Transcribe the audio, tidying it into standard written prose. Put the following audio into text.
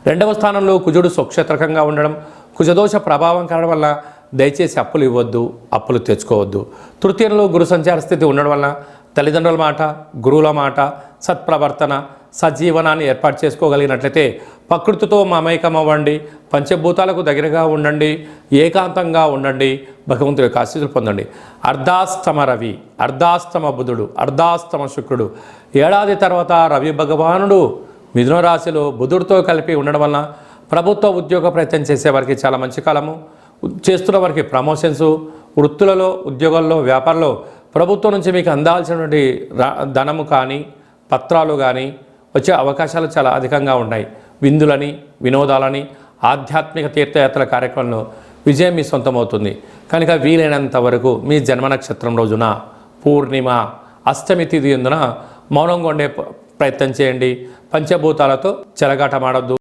రెండవ స్థానంలో కుజుడు స్వక్షేత్రకంగా ఉండడం, కుజదోష ప్రభావం కారణం వల్ల దయచేసి అప్పులు ఇవ్వద్దు, అప్పులు తెచ్చుకోవద్దు. తృతీయంలో గురు సంచార స్థితి ఉండడం వల్ల తల్లిదండ్రుల మాట, గురువుల మాట, సత్ప్రవర్తన, సజీవనాన్ని ఏర్పాటు చేసుకోగలిగినట్లయితే ప్రకృతితో మమైకం అవ్వండి, పంచభూతాలకు దగ్గరగా ఉండండి, ఏకాంతంగా ఉండండి, భగవంతుడి యొక్క ఆశీస్సులు పొందండి. అర్ధాస్తమ రవి, అర్ధాస్తమ బుధుడు, అర్ధాస్తమ శుక్రుడు, ఏడాది తర్వాత రవి భగవానుడు మిథున రాశిలో బుధుడితో కలిపి ఉండడం వలన ప్రభుత్వ ఉద్యోగ ప్రయత్నం చేసేవారికి చాలా మంచి కాలము. చేస్తున్న వారికి ప్రమోషన్స్, వృత్తులలో, ఉద్యోగాల్లో, వ్యాపారంలో ప్రభుత్వం నుంచి మీకు అందాల్సినటువంటి ధనము కానీ, పత్రాలు కానీ వచ్చే అవకాశాలు చాలా అధికంగా ఉన్నాయి. విందులని, వినోదాలని, ఆధ్యాత్మిక తీర్థయాత్రల కార్యక్రమంలో విజయం మీ సొంతమవుతుంది. కనుక వీలైనంత వరకు మీ జన్మ నక్షత్రం రోజున పూర్ణిమ, అష్టమి తిథి ఎందున మౌనంగా ఉండే ప్రయత్నం చేయండి. పంచభూతాలతో చెలగాటమాడొద్దు.